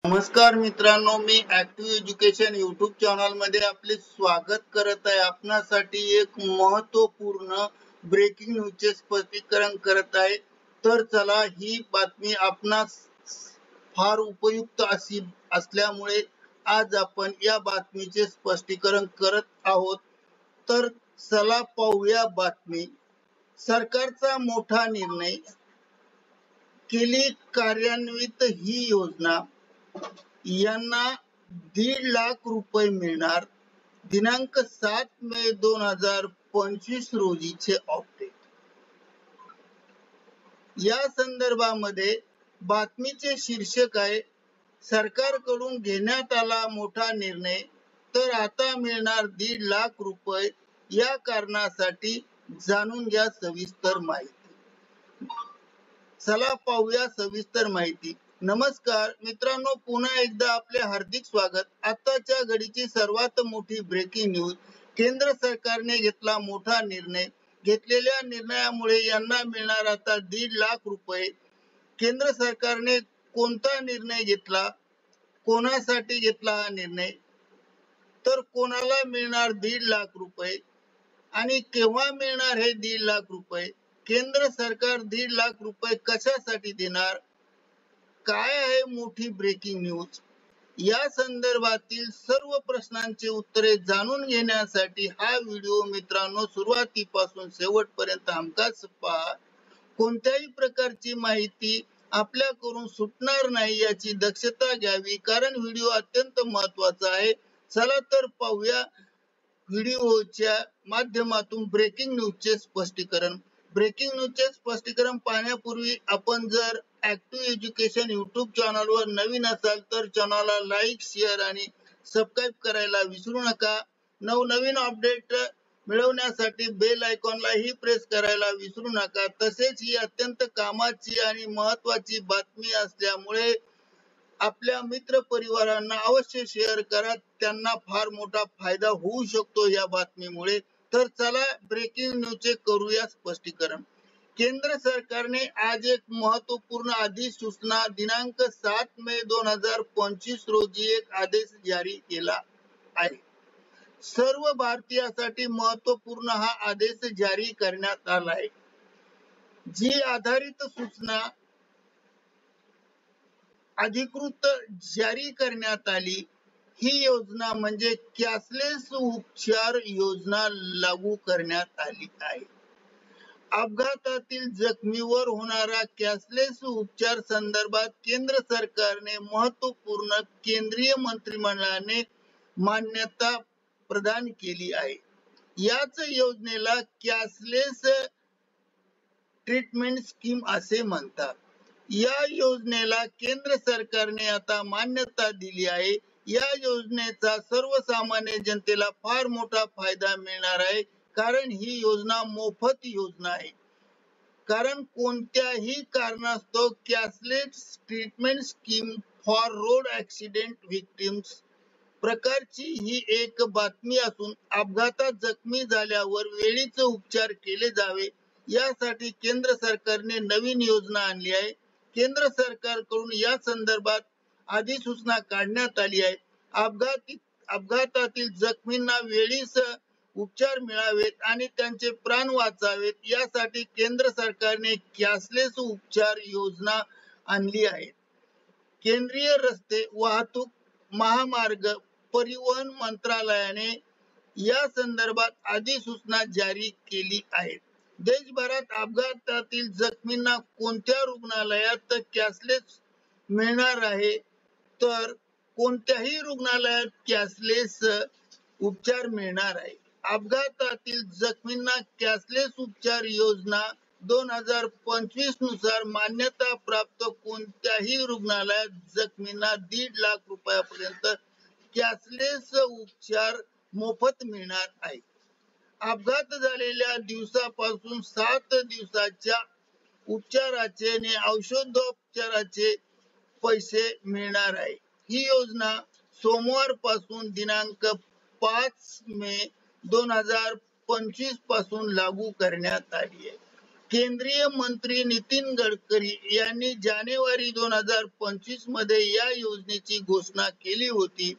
नमस्कार मित्रांनो, मी active education YouTube channel मध्ये आपले स्वागत करत आहे. आपणासाठी एक महत्वपूर्ण ब्रेकिंग न्यूजचे स्पष्टीकरण करत आहे. तर चला, ही बातमी आपणास फार उपयुक्त असल्यामुळे आज आपण या बातमीचे स्पष्टीकरण करत आहोत. तर चला पाहूया बातमी. सरकारचा मोठा निर्णय, केली कार्यान्वित ही योजना. यांना 1.5 लाख रुपये मिळणार. दिनांक 7 मे 2025 रोजीचे अपडेट. या संदर्भामध्ये बातमीचे शीर्षक आहे, सरकारकडून घेण्यात आला मोठा निर्णय, तर आता मिळणार 1.5 लाख रुपये. या कारणासाठी जाणून घ्या सविस्तर माहिती. चला पाहूया सविस्तर माहिती. नमस्कार मित्रांनो, पुन्हा एकदा आपले हार्दिक स्वागत. आताच्या घडीची सर्वात मोठी ब्रेकिंग न्यूज. केंद्र सरकारने घेतला मोठा निर्णय. घेतलेल्या निर्णयामुळे यांना मिळणार आता 1.5 लाख रुपये. केंद्र सरकारने कोणता निर्णय घेतला, कोणासाठी घेतला हा निर्णय, तर कोणाला मिळणार 1.5 लाख रुपये आणि केव्हा मिळणार हे 1.5 लाख रुपये. केंद्र सरकार 1.5 लाख रुपये कशासाठी देणार, काय आहे मोठी ब्रेकिंग न्यूज. या संदर्भातील सर्व प्रश्नांची उत्तरे जाणून घेण्यासाठी हा व्हिडिओ मित्रांनो सुरुवातीपासून शेवटपर्यंत हमखास पहा. कोणत्याही प्रकारची माहिती आपल्याकडून सुटणार नाही याची दक्षता घ्यावी, कारण व्हिडिओ अत्यंत महत्वाचा आहे. चला तर पाहूया व्हिडिओच्या माध्यमातून ब्रेकिंग न्यूजचे स्पष्टीकरण. ब्रेकिंग न्यूजचे स्पष्टीकरण पाहण्यापूर्वी आपण जर ऍक्टिव्ह एज्युकेशन युट्यूब चॅनलवर नवीन असाल तर चॅनलला लाईक, शेअर आणि सबस्क्राईब करायला विसरू नका. नवनवीन अपडेट मिळवण्यासाठी बेल आयकॉनला ही प्रेस करायला विसरू नका. तसेच ही अत्यंत कामाची आणि महत्वाची बातमी असल्यामुळे आपल्या मित्र परिवारांना अवश्य शेअर करा, त्यांना फार मोठा फायदा होऊ शकतो या बातमीमुळे. तर चला ब्रेकिंग न्यूजचे करूया स्पष्टीकरण. केंद्र सरकारने आज एक महत्वपूर्ण अधिसूचना दिनांक 7 मे 2025 रोजी एक आदेश जारी केला आहे. सर्व भारतीयांसाठी महत्वपूर्ण हा आदेश जारी करण्यात आला आहे. जी आधारित सूचना अधिकृत जारी करण्यात आली. ही योजना म्हणजे कॅशलेस उपचार योजना लागू करण्यात आली आहे. अपघातातील जखमीवर होणारा कॅशलेस उपचार संदर्भात केंद्र सरकारने महत्वपूर्ण केंद्रीय मंत्रिमंडळाने मान्यता प्रदान केली आहे. याच योजनेला कॅशलेस ट्रीटमेंट स्कीम असे म्हणतात. या योजनेला केंद्र सरकारने आता मान्यता दिली आहे. या योजनेचा सर्वसामान्य जनतेला फार मोठा फायदा मिळणार आहे, कारण ही योजना मोफत योजना आहे. कारण कोणत्याही कारणास्तव cashless treatment scheme for road accident victims प्रकारची ही एक बातमी असून अपघातात जखमी झाल्यावर वेळीच उपचार केले जावे यासाठी केंद्र सरकारने नवीन योजना आणली आहे. केंद्र सरकारकडून या संदर्भात अधिसूचना काढण्यात आली आहे. अपघातातील जखमींना वेळीच उपचार मिळावेत आणि त्यांचे प्राण वाचावेत यासाठी केंद्र सरकारने कॅशलेस उपचार योजना आणली आहे. केंद्रीय रस्ते वाहतूक महामार्ग परिवहन मंत्रालयाने या संदर्भात अधिसूचना जारी केली आहे. देशभरात अपघातातील जखमींना कोणत्या रुग्णालयात कॅशलेस मिळणार आहे, तर कोणत्याही रुग्णालयात कॅशलेस उपचार मिळणार आहे. अपघातातील जखमींना कॅशलेस उपचार योजना 2025 नुसार मान्यता प्राप्त कोणत्याही रुग्णालयात जखमींना 1.5 लाख रुपयापर्यंत कॅशलेस उपचार मोफत मिळणार आहे. अपघात झालेल्या दिवसापासून 7 दिवसाच्या उपचाराचे आणि औषधोपचाराचे पैसे मिळणार आहे. ही योजना सोमवार पासून दिनांक 5 मे 2025 पासून लागू करण्यात आली आहे. केंद्रीय मंत्री नितीन गडकरी यांनी जानेवारी 2025 मध्ये या योजनेची घोषणा केली होती.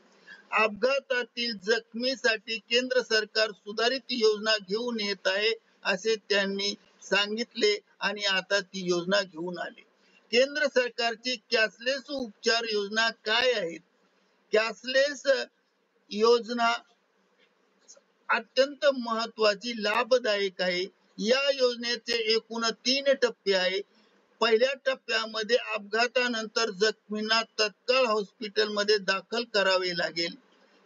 अपघातातील जखमीसाठी केंद्र सरकार सुधारित योजना घेऊन येत आहे असे त्यांनी सांगितले आणि आता ती योजना घेऊन आले. केंद्र सरकारची कॅशलेस उपचार योजना काय आहेत? कॅशलेस योजना अत्यंत महत्वाची, लाभदायक आहे. या योजनेचे एकूण 3 टप्पे आहे. पहिल्या टप्प्यामध्ये अपघातानंतर जखमींना तत्काळ हॉस्पिटलमध्ये दाखल करावे लागेल.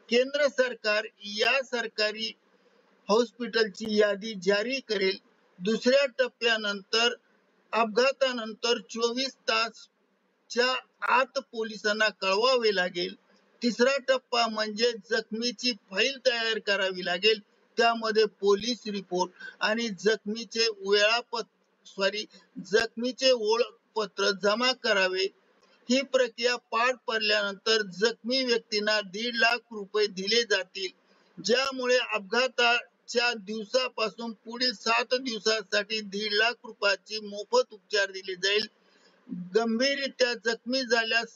केंद्र सरकार या सरकारी हॉस्पिटलची यादी जारी करेल. दुसऱ्या टप्प्यानंतर अपघातानंतर 24 तासच्या आत पोलिसांना कळवावे लागेल. तिसरा टप्पा म्हणजे जखमीची फाईल तयार करावी लागेल. त्यामध्ये पोलीस रिपोर्ट आणि जखमीचे ओळखपत्र जमा करावे. ही प्रक्रिया पार पडल्यानंतर जखमी व्यक्तींना 1.5 लाख रुपये दिले जातील, ज्यामुळे अपघाताच्या दिवसापासून पुढील 7 दिवसांसाठी 1.5 लाख रुपयाची मोफत उपचार दिले जाईल. गंभीररित्या जखमी झाल्यास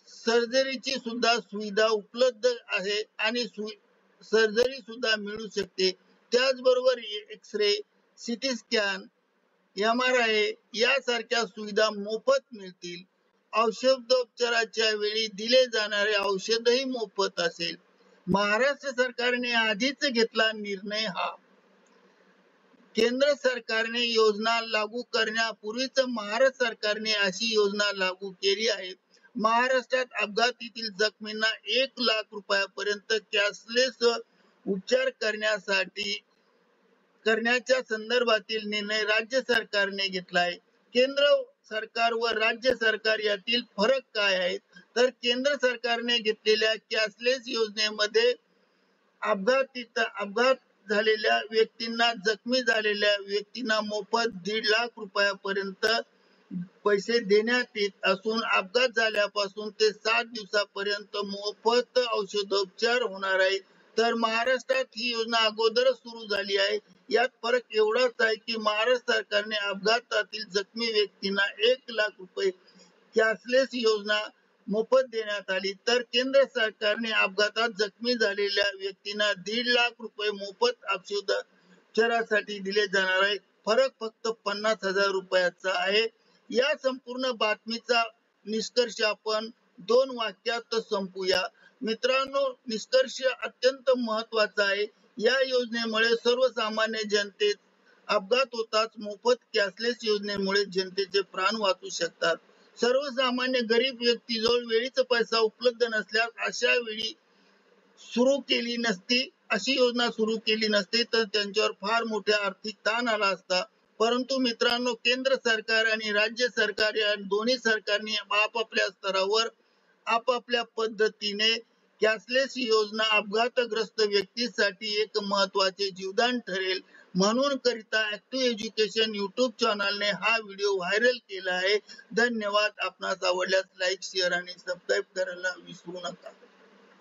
सर्जरीची सुद्धा सुविधा उपलब्ध आहे आणि सर्जरी सुद्धा मिळू शकते. त्याचबरोबर एक्स-रे, सीटी स्कॅन, MRI यासारख्या सुविधा मोफत मिळतील. औषधोपचाराच्या वेळी दिले जाणारे औषधही मोफत असेल. महाराष्ट्र सरकारने आधीच घेतला निर्णय हा. केंद्र सरकारने योजना लागू करण्यापूर्वीच महाराष्ट्र सरकारने अशी योजना लागू केली आहे. महाराष्ट्रात अपघातातील जखमींना 1 लाख रुपयापर्यंत कॅशलेस उपचार करण्याच्या संदर्भातील निर्णय राज्य सरकारने घेतला आहे. केंद्र सरकार व राज्य सरकार यातील फरक काय आहे? तर केंद्र सरकारने घेतलेल्या कॅशलेस योजनेमध्ये अपघात झालेल्या व्यक्तींना, जखमी झालेल्या व्यक्तींना मोफत 1.5 लाख रुपयापर्यंत पैसे देण्यात येत असून अपघात झाल्यापासून ते 7 दिवसापर्यंत मोफत औषधोपचार होणार आहे. तर महाराष्ट्रात ही योजना अगोदरच सुरू झाली आहे. यात फरक एवढाच आहे की महाराष्ट्र सरकारने अपघातातील जखमी व्यक्तींना 1 लाख रुपये कॅशलेस योजना मोफत देण्यात आली, तर केंद्र सरकारने अपघातात जखमी झालेल्या व्यक्तींना 1.5 लाख रुपये मोफत औषधोपचारासाठी दिले जाणार आहे. फरक फक्त 50,000 रुपयाचा आहे. या संपूर्ण बातमीचा निष्कर्ष आपण 2 वाक्यात संपूया. मित्रांनो, निष्कर्ष अत्यंत महत्वाचा आहे. या योजनेमुळे सर्वसामान्य जनतेत अपघात होताच मोफत कॅशलेस योजनेमुळे जनतेचे प्राण वाचू शकतात. सर्वसामान्य गरीब व्यक्तीजवळ वेळीच पैसा उपलब्ध नसल्यास अशी योजना सुरू केली नसती तर त्यांच्यावर फार मोठा आर्थिक ताण आला असता. परंतु मित्रांनो, केंद्र सरकार आणि राज्य सरकार या दोन्ही सरकारने आपापल्या स्तरावर आपापल्या पद्धतीने कॅशलेस योजना अपघातग्रस्त व्यक्तीसाठी एक महत्वाचे जीवदान ठरेल म्हणून करिता ऍक्टिव्ह एज्युकेशन YouTube चॅनलने हा व्हिडिओ व्हायरल केला आहे. धन्यवाद. आपणास आवडल्यास लाईक, शेअर आणि सबस्क्राईब करायला विसरू नका.